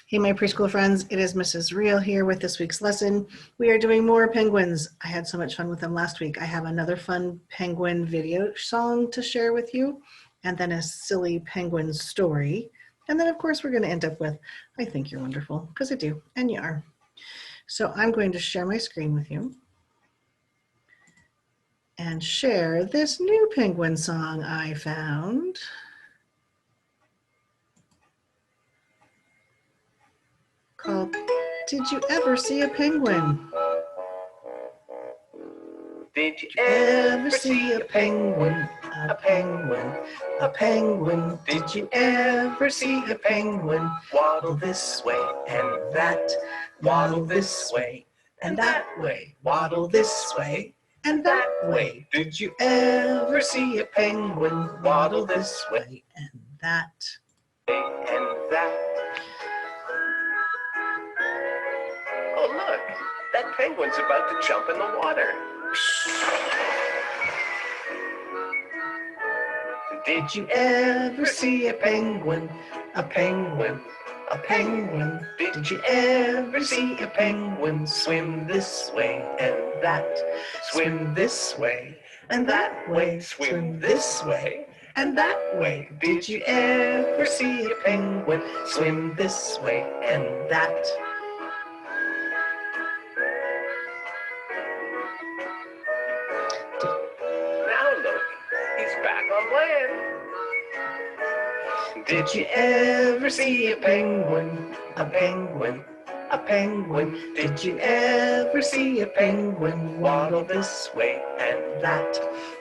Hey, my preschool friends, it is Mrs. Real here with this week's lesson. We are doing more penguins. I had so much fun with them last week. I have another fun penguin video song to share with you, and then a silly penguin story. And then, of course, we're going to end up with, I think you're wonderful, because I do, and you are. So I'm going to share my screen with you and share this new penguin song I found. Called Did You Ever See a Penguin? Did you ever see a penguin? A penguin, a penguin. Did you ever see a penguin? Waddle this way and that, waddle this way and that way, waddle this way and that way. Did you ever see a penguin? Waddle this way and that. and that. Oh, look, that penguin's about to jump in the water. Did you ever see a penguin? A penguin, a penguin. Did you ever see a penguin swim this way and that? Swim this way and that way. Swim this way and that way. Did you ever see a penguin swim this way and that? Now look, he's back on land. Did you ever see a penguin? A penguin, a penguin. Did you ever see a penguin waddle this way and that?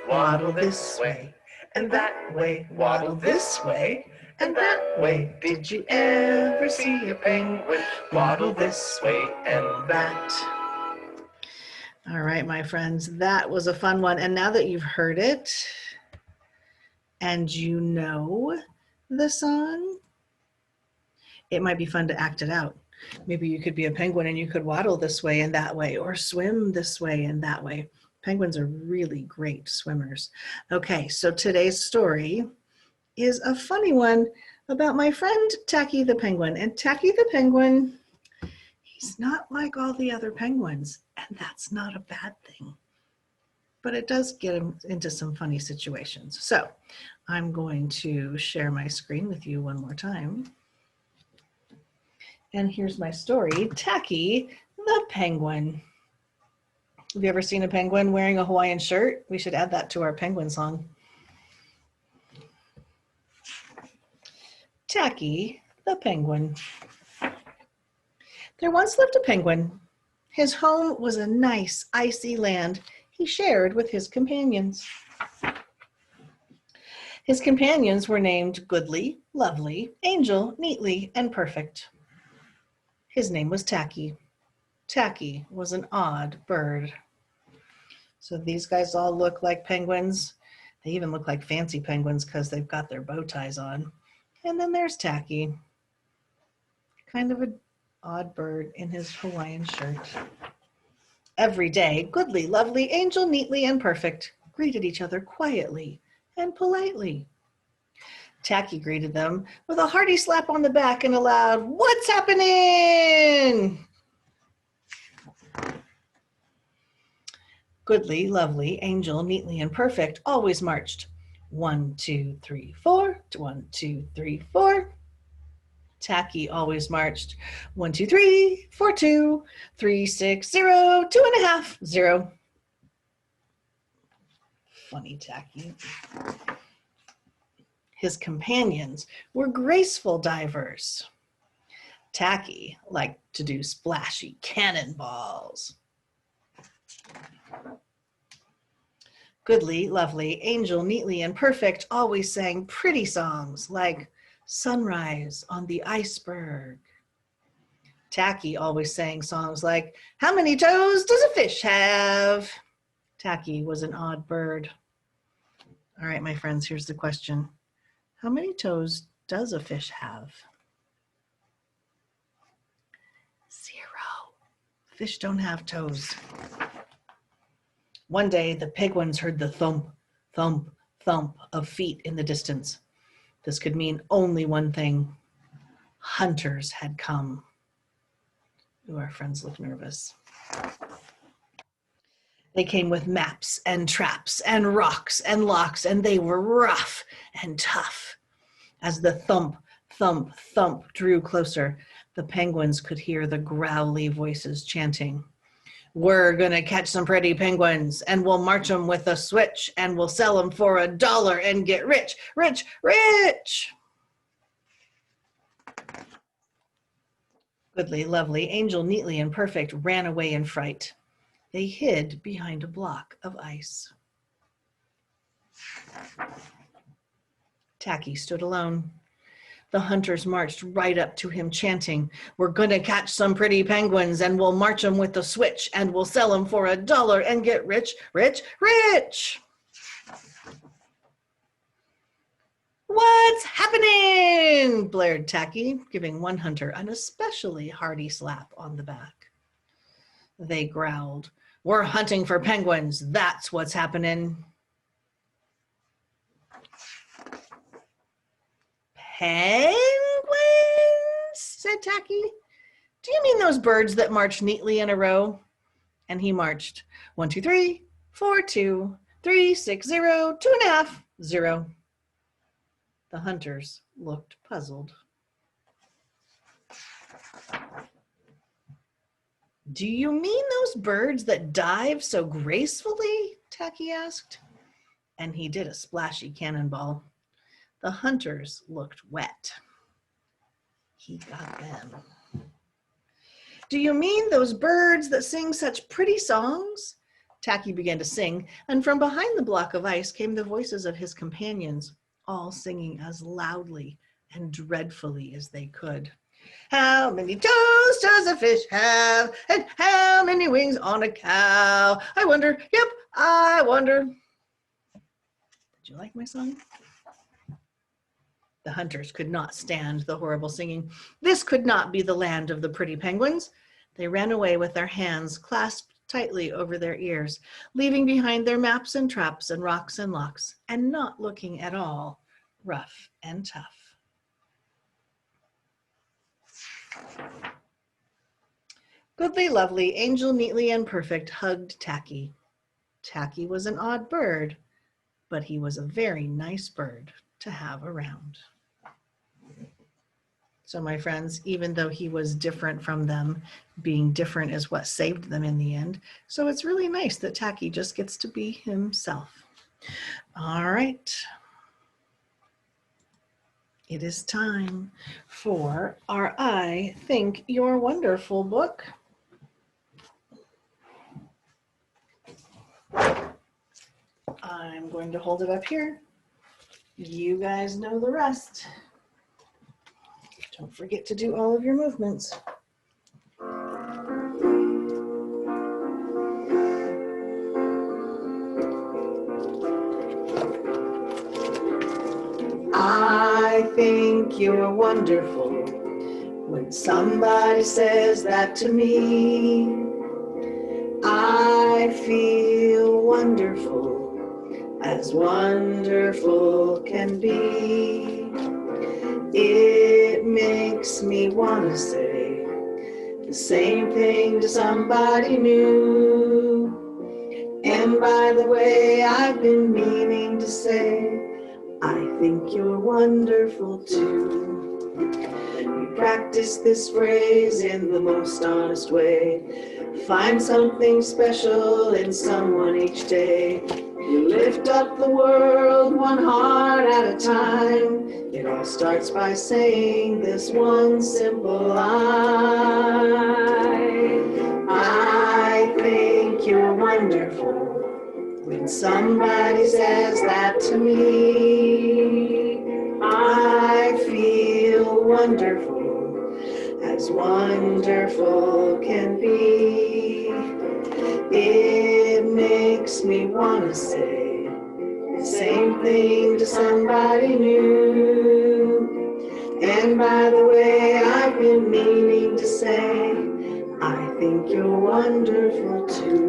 Waddle this way and that way. Waddle this way and that way. Did you ever see a penguin waddle this way and that? All right, my friends, that was a fun one. And now that you've heard it and you know the song, it might be fun to act it out. Maybe you could be a penguin and you could waddle this way and that way, or swim this way and that way. Penguins are really great swimmers. Okay, so today's story is a funny one about my friend Tacky the Penguin. And Tacky the Penguin, he's not like all the other penguins, and that's not a bad thing. But it does get him into some funny situations. So I'm going to share my screen with you one more time. And here's my story, Tacky the Penguin. Have you ever seen a penguin wearing a Hawaiian shirt? We should add that to our penguin song. Tacky the Penguin. There once lived a penguin. His home was a nice, icy land he shared with his companions. His companions were named Goodly, Lovely, Angel, Neatly, and Perfect. His name was Tacky. Tacky was an odd bird. So these guys all look like penguins. They even look like fancy penguins because they've got their bow ties on. And then there's Tacky, kind of an odd bird in his Hawaiian shirt. Every day, Goodly, Lovely, Angel, Neatly, and Perfect greeted each other quietly and politely. Tacky greeted them with a hearty slap on the back and a loud, "What's happening?" Goodly, Lovely, Angel, Neatly, and Perfect always marched. 1, 2, 3, 4. 1, 2, 3, 4. Tacky always marched 1, 2, 3, 4, 2, 3, 6, 0, 2.5, 0. Funny Tacky. His companions were graceful divers. Tacky liked to do splashy cannonballs. Goodly, Lovely, Angel, Neatly, and Perfect always sang pretty songs like Sunrise on the Iceberg. Tacky always sang songs like, "How many toes does a fish have?" Tacky was an odd bird. All right, my friends, here's the question. How many toes does a fish have? 0. Fish don't have toes. One day, the penguins heard the thump, thump, thump of feet in the distance. This could mean only one thing. Hunters had come. Ooh, our friends look nervous. They came with maps and traps and rocks and locks, and they were rough and tough. As the thump, thump, thump drew closer, the penguins could hear the growly voices chanting, "We're gonna catch some pretty penguins, and we'll march them with a switch, and we'll sell them for $1 and get rich, rich, rich." Goodly, lovely, Angel, neatly and perfect ran away in fright. They hid behind a block of ice. Tacky stood alone. The hunters marched right up to him, chanting, "We're gonna catch some pretty penguins, and we'll march them with a switch, and we'll sell them for $1 and get rich, rich, rich." "What's happening?" blared Tacky, giving one hunter an especially hearty slap on the back. They growled, "We're hunting for penguins, that's what's happening." "Penguins?" said Tacky. "Do you mean those birds that march neatly in a row?" And he marched 1, 2, 3, 4, 2, 3, 6, 0, 2.5, 0. The hunters looked puzzled. "Do you mean those birds that dive so gracefully?" Tacky asked. And he did a splashy cannonball. The hunters looked wet. He got them. "Do you mean those birds that sing such pretty songs?" Tacky began to sing, and from behind the block of ice came the voices of his companions, all singing as loudly and dreadfully as they could. "How many toes does a fish have? And how many wings on a cow? I wonder, yep, I wonder." Did you like my song? The hunters could not stand the horrible singing. This could not be the land of the pretty penguins. They ran away with their hands clasped tightly over their ears, leaving behind their maps and traps and rocks and locks, and not looking at all rough and tough. Goodly, lovely, Angel, neatly and perfect hugged Tacky. Tacky was an odd bird, but he was a very nice bird to have around. So my friends, even though he was different from them, being different is what saved them in the end. So it's really nice that Tacky just gets to be himself. All right. It is time for our I Think You're Wonderful book. I'm going to hold it up here. You guys know the rest. Don't forget to do all of your movements. I think you're wonderful when somebody says that to me. I feel wonderful, as wonderful can be. It makes me want to say the same thing to somebody new. And by the way, I've been meaning to say, I think you're wonderful too. We practice this phrase in the most honest way. Find something special in someone each day. You lift up the world one heart at a time. It all starts by saying this one simple line. I think you're wonderful when somebody says that to me. I feel wonderful, as wonderful can be. It makes me want to say the same thing to somebody new. And by the way, I've been meaning to say, I think you're wonderful too.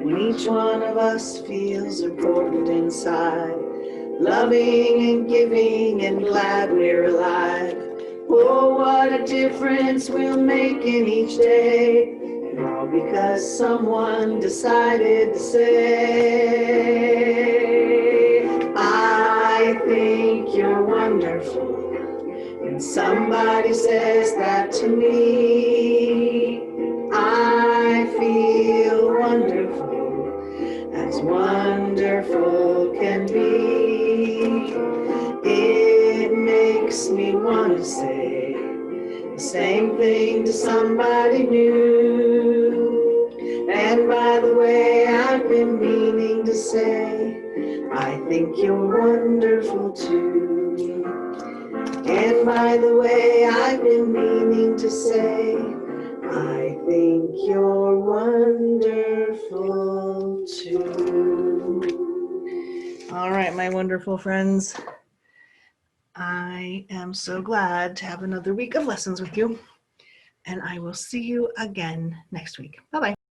When each one of us feels important inside, loving and giving and glad we're alive, Oh, what a difference we'll make in each day. All because someone decided to say, I think you're wonderful. And somebody says that to me. I feel wonderful, as wonderful can be. It makes me want to say the same thing to somebody new. And by the way, I've been meaning to say, I think you're wonderful too. And by the way, I've been meaning to say, I think you're wonderful too. All right, my wonderful friends. I am so glad to have another week of lessons with you, and I will see you again next week. Bye-bye.